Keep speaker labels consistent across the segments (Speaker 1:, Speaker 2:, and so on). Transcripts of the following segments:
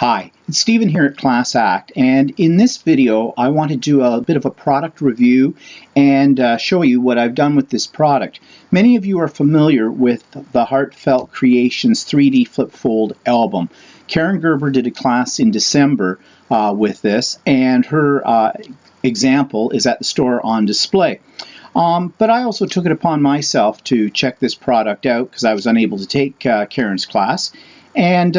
Speaker 1: Hi, it's Stephen here at Class Act, and in this video I want to do a bit of a product review and show you what I've done with this product. Many of you are familiar with the Heartfelt Creations 3D Flip Fold album. Karen Gerber did a class in December with this, and her example is at the store on display. But I also took it upon myself to check this product out because I was unable to take Karen's class, and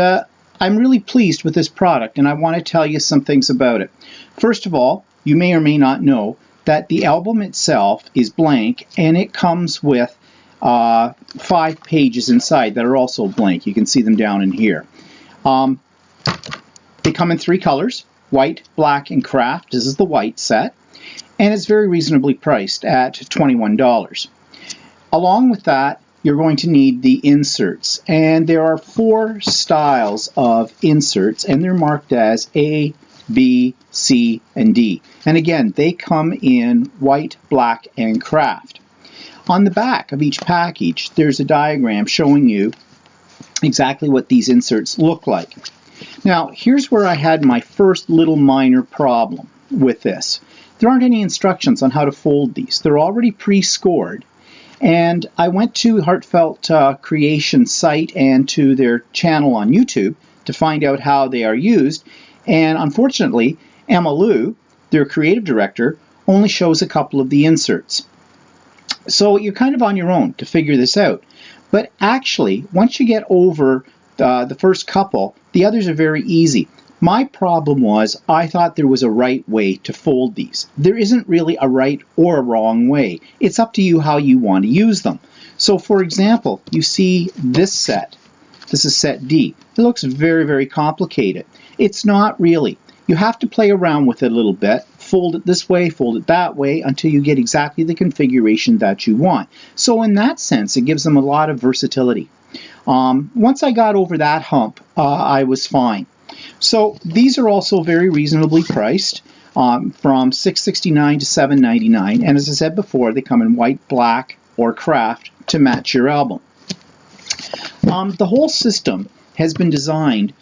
Speaker 1: I'm really pleased with this product, and I want to tell you some things about it. First of all, you may or may not know that the album itself is blank, and it comes with 5 pages inside that are also blank. You can see them down in here. They come in 3 colors, white, black, and craft. This is the white set, and it's very reasonably priced at $21. Along with that, you're going to need the inserts, and there are 4 styles of inserts, and they're marked as A, B, C, and D. And again, they come in white, black, and craft. On the back of each package, there's a diagram showing you exactly what these inserts look like. Now, here's where I had my first little minor problem with this. There aren't any instructions on how to fold these. They're already pre-scored. And I went to Heartfelt Creation site and to their channel on YouTube to find out how they are used. And unfortunately, Emma Lou, their creative director, only shows a couple of the inserts. So you're kind of on your own to figure this out. But actually, once you get over the first couple, the others are very easy. My problem was I thought there was a right way to fold these. There isn't really a right or a wrong way. It's up to you how you want to use them. So for example, you see this set. This is set D. It looks very, very complicated. It's not really. You have to play around with it a little bit. Fold it this way, fold it that way, until you get exactly the configuration that you want. So in that sense, it gives them a lot of versatility. Once I got over that hump, I was fine. So these are also very reasonably priced, from $6.69 to $7.99, and as I said before, they come in white, black, or craft to match your album. The whole system has been designed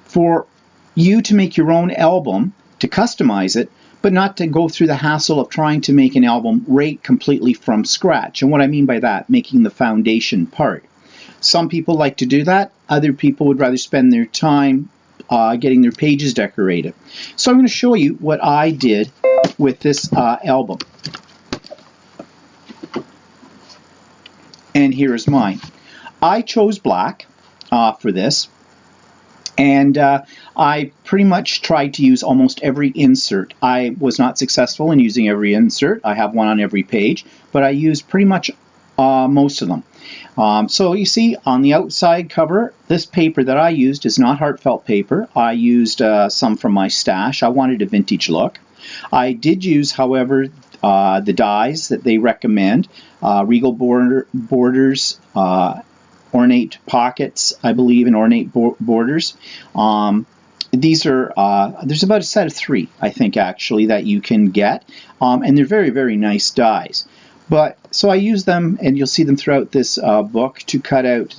Speaker 1: for you to make your own album, to customize it, but not to go through the hassle of trying to make an album right completely from scratch. And what I mean by that, making the foundation part. Some people like to do that. Other people would rather spend their time getting their pages decorated. So I'm going to show you what I did with this album. And here is mine. I chose black for this, and I pretty much tried to use almost every insert. I was not successful in using every insert. I have one on every page, but I used pretty much most of them. So you see on the outside cover, this paper that I used is not Heartfelt paper. I used some from my stash. I wanted a vintage look. I did use, however, the dies that they recommend, Regal borders, ornate pockets, I believe, and ornate borders. These are, there's about a set of 3, I think, actually, that you can get, and they're very, very nice dies. But so I use them, and you'll see them throughout this book, to cut out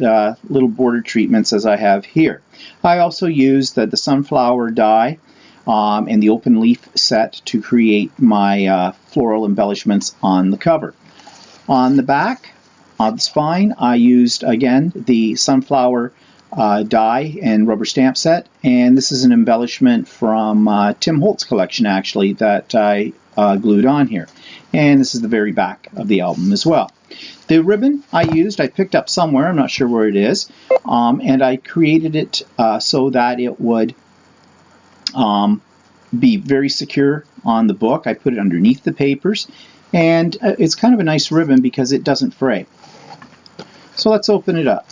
Speaker 1: little border treatments as I have here. I also used the sunflower die and the open leaf set to create my floral embellishments on the cover. On the back, on the spine, I used, again, the sunflower die and rubber stamp set, and this is an embellishment from Tim Holtz collection, actually, that I glued on here. And this is the very back of the album as well. The ribbon I used, I picked up somewhere, I'm not sure where it is, and I created it so that it would be very secure on the book. I put it underneath the papers, and it's kind of a nice ribbon because it doesn't fray. So let's open it up.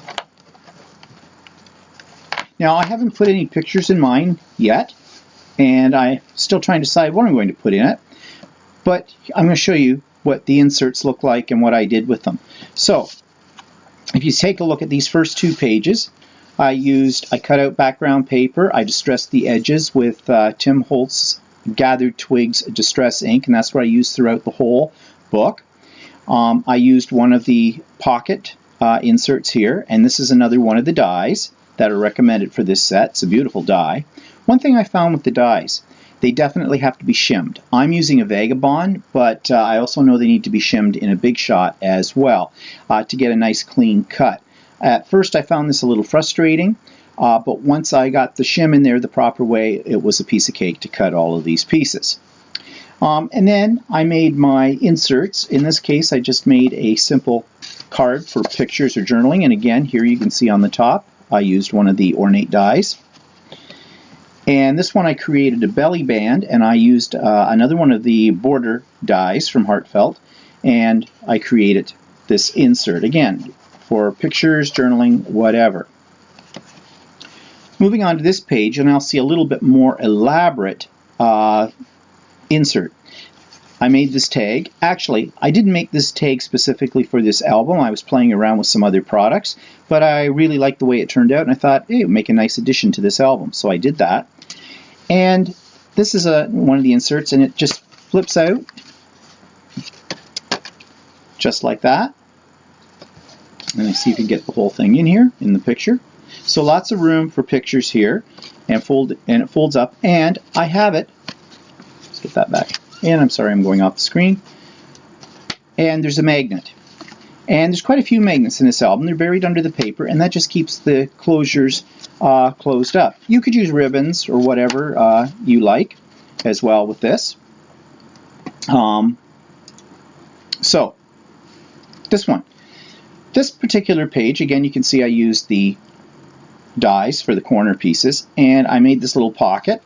Speaker 1: Now, I haven't put any pictures in mine yet, and I'm still trying to decide what I'm going to put in it. But I'm going to show you what the inserts look like and what I did with them. So, if you take a look at these first 2 pages, I cut out background paper. I distressed the edges with Tim Holtz Gathered Twigs Distress ink, and that's what I used throughout the whole book. I used one of the pocket inserts here, and this is another one of the dies that are recommended for this set. It's a beautiful die. One thing I found with the dies, they definitely have to be shimmed. I'm using a Vagabond, but I also know they need to be shimmed in a Big Shot as well to get a nice clean cut. At first I found this a little frustrating, but once I got the shim in there the proper way, it was a piece of cake to cut all of these pieces. And then I made my inserts. In this case, I just made a simple card for pictures or journaling. And again, here you can see on the top, I used one of the ornate dies. And this one I created a belly band, and I used another one of the border dies from Heartfelt, and I created this insert, again, for pictures, journaling, whatever. Moving on to this page, and I'll see a little bit more elaborate insert. I made this tag. Actually, I didn't make this tag specifically for this album. I was playing around with some other products, but I really liked the way it turned out, and I thought, hey, it would make a nice addition to this album. So I did that. And this is one of the inserts, and it just flips out just like that. Let me see if you can get the whole thing in here in the picture. So lots of room for pictures here, and it folds up, and I have it. Let's get that back. And I'm sorry, I'm going off the screen. And there's a magnet. And there's quite a few magnets in this album. They're buried under the paper, and that just keeps the closures closed up. You could use ribbons or whatever you like as well with this. So, this one. This particular page, again, you can see I used the dies for the corner pieces, and I made this little pocket.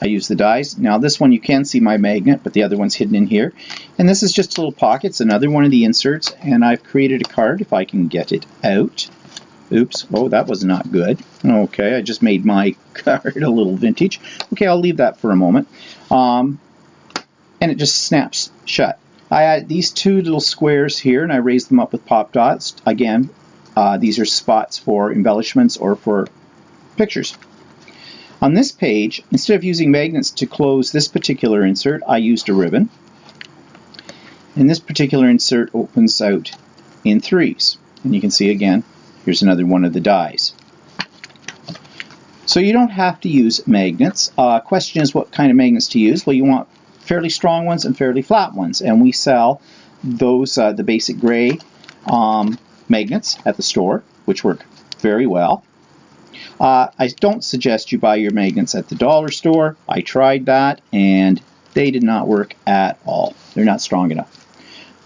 Speaker 1: I used the dies. Now this one you can see my magnet, but the other one's hidden in here. And this is just a little pocket. It's another one of the inserts, and I've created a card if I can get it out. Oops, oh, that was not good. Okay, I just made my card a little vintage. Okay, I'll leave that for a moment. And it just snaps shut. I added these two little squares here, and I raised them up with pop dots. Again, these are spots for embellishments or for pictures. On this page, instead of using magnets to close this particular insert, I used a ribbon. And this particular insert opens out in threes. And you can see again, here's another one of the dies. So you don't have to use magnets. Question is what kind of magnets to use. Well, you want fairly strong ones and fairly flat ones. And we sell those, the basic gray magnets at the store, which work very well. I don't suggest you buy your magnets at the dollar store. I tried that and they did not work at all. They're not strong enough.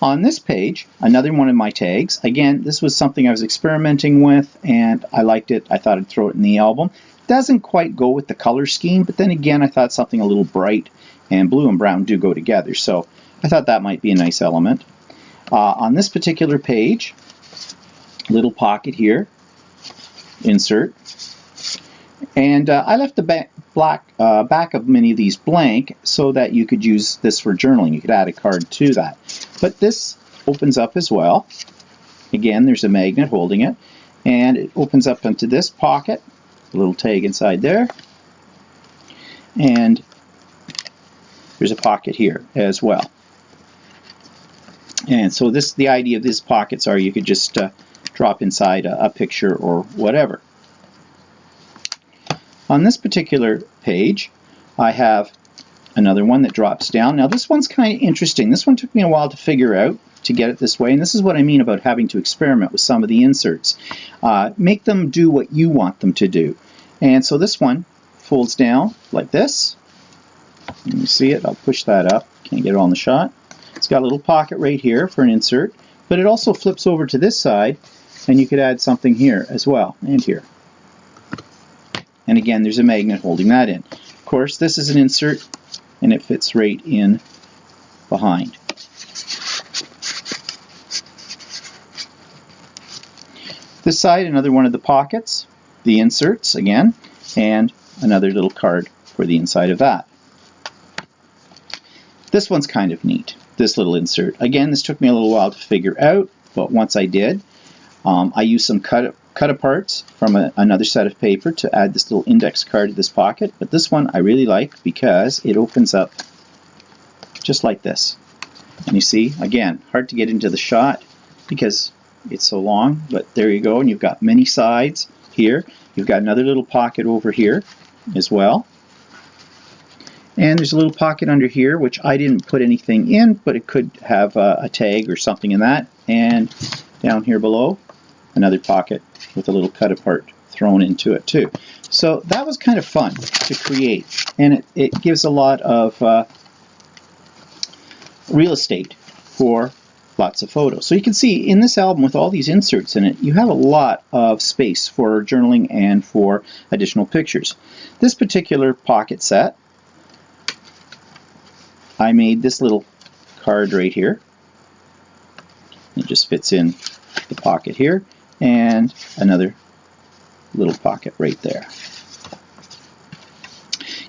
Speaker 1: On this page, another one of my tags. Again, this was something I was experimenting with and I liked it. I thought I'd throw it in the album. Doesn't quite go with the color scheme, but then again, I thought something a little bright, and blue and brown do go together. So I thought that might be a nice element. On this particular page, little pocket here, insert. And I left the back of many of these blank so that you could use this for journaling. You could add a card to that. But this opens up as well. Again, there's a magnet holding it. And it opens up into this pocket. A little tag inside there. And there's a pocket here as well. And so the idea of these pockets are you could just drop inside a picture or whatever. On this particular page, I have another one that drops down. Now this one's kind of interesting. This one took me a while to figure out to get it this way, and this is what I mean about having to experiment with some of the inserts. Make them do what you want them to do. And so this one folds down like this. Let me see it. I'll push that up. Can't get it on the shot. It's got a little pocket right here for an insert, but it also flips over to this side, and you could add something here as well, and here. And again, there's a magnet holding that in. Of course, this is an insert, and it fits right in behind. This side, another one of the pockets, the inserts again, and another little card for the inside of that. This one's kind of neat, this little insert. Again, this took me a little while to figure out, but once I did, I used some cut aparts from another set of paper to add this little index card to this pocket. But this one I really like because it opens up just like this. And you see, again, hard to get into the shot because it's so long, but there you go. And you've got many sides here. You've got another little pocket over here. as well. And there's a little pocket under here, which I didn't put anything in, but it could have a tag or something in that. And down here below, another pocket with a little cut apart thrown into it too. So that was kind of fun to create, and it gives a lot of real estate for lots of photos. So you can see in this album with all these inserts in it, you have a lot of space for journaling and for additional pictures. This particular pocket set, I made this little card right here. It just fits in the pocket here, and another little pocket right there.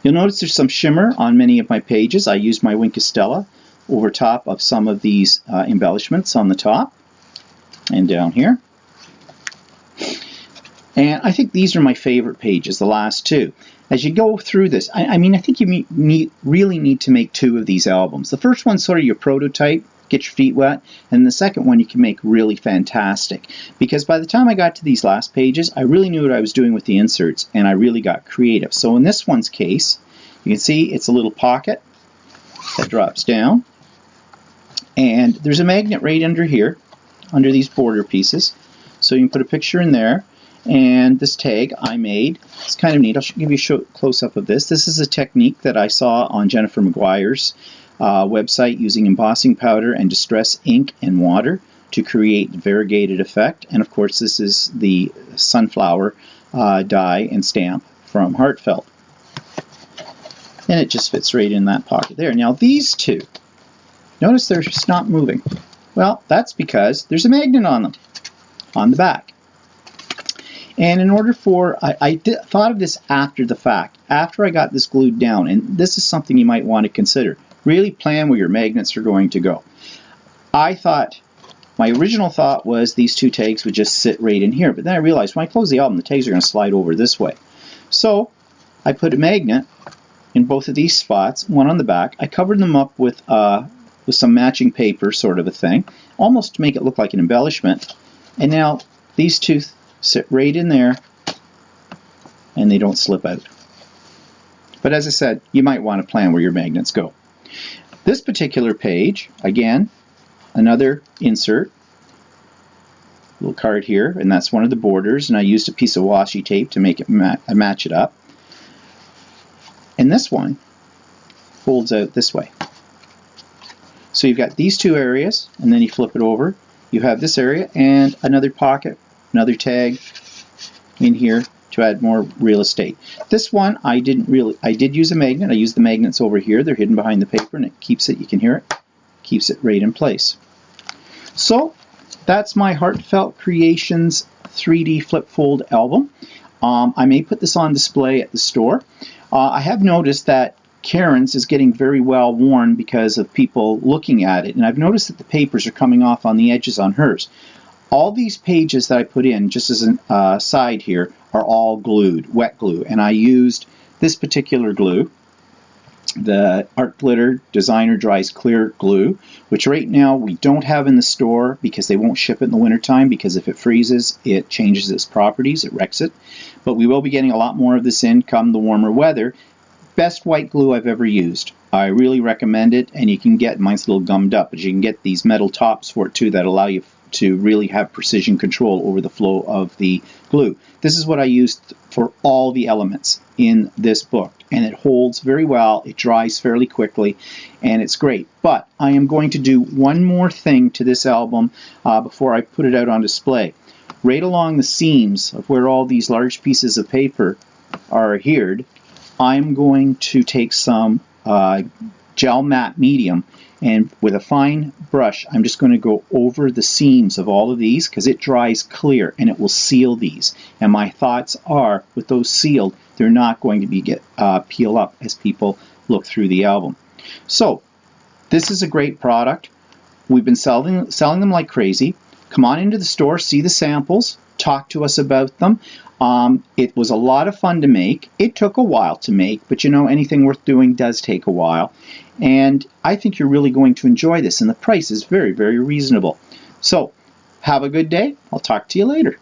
Speaker 1: You'll notice there's some shimmer on many of my pages. I used my Wink of Stella over top of some of these embellishments on the top and down here. And I think these are my favorite pages, the last two. As you go through this, I mean, I think you really need to make two of these albums. The first one's sort of your prototype, get your feet wet, and the second one you can make really fantastic. Because by the time I got to these last pages, I really knew what I was doing with the inserts, and I really got creative. So in this one's case, you can see it's a little pocket that drops down, and there's a magnet right under here, under these border pieces. So you can put a picture in there. And this tag I made, it's kind of neat. I'll give you a close-up of this. This is a technique that I saw on Jennifer McGuire's website using embossing powder and distress ink and water to create variegated effect. And of course this is the sunflower die and stamp from Heartfelt. And it just fits right in that pocket there. Now these two, notice they're just not moving. Well, that's because there's a magnet on them, on the back. And in order for, I thought of this after the fact, after I got this glued down, and this is something you might want to consider. Really plan where your magnets are going to go. I thought, my original thought was these two tags would just sit right in here, but then I realized when I close the album, the tags are going to slide over this way. So I put a magnet in both of these spots, one on the back. I covered them up with some matching paper, sort of a thing, almost to make it look like an embellishment. And now these two sit right in there and they don't slip out. But as I said, you might want to plan where your magnets go. This particular page, again, another insert, little card here, and that's one of the borders, and I used a piece of washi tape to make it match it up. And this one folds out this way. So you've got these two areas, and then you flip it over. You have this area and another pocket, another tag in here to add more real estate. This one I did use a magnet. I used the magnets over here. They're hidden behind the paper, and it keeps it, you can hear it, keeps it right in place. So that's my Heartfelt Creations 3D Flip Fold album. I may put this on display at the store. I have noticed that Karen's is getting very well worn because of people looking at it, and I've noticed that the papers are coming off on the edges on hers. All these pages that I put in, just as an side here, are all glued, wet glue, and I used this particular glue, the Art Glitter Designer Dries Clear glue, which right now we don't have in the store because they won't ship it in the wintertime, because if it freezes, it changes its properties, it wrecks it. But we will be getting a lot more of this in come the warmer weather. Best white glue I've ever used. I really recommend it, and you can get, mine's a little gummed up, but you can get these metal tops for it too that allow you to really have precision control over the flow of the glue. This is what I used for all the elements in this book, and it holds very well, it dries fairly quickly, and it's great. But I am going to do one more thing to this album before I put it out on display. Right along the seams of where all these large pieces of paper are adhered, I'm going to take some gel matte medium, and with a fine brush I'm just going to go over the seams of all of these because it dries clear and it will seal these. And my thoughts are, with those sealed, they're not going to be peel up as people look through the album. So this is a great product. We've been selling them like crazy. Come on into the store, see the samples, talk to us about them. It was a lot of fun to make. It took a while to make, but you know, anything worth doing does take a while. And I think you're really going to enjoy this, and the price is very, very reasonable. So, have a good day. I'll talk to you later.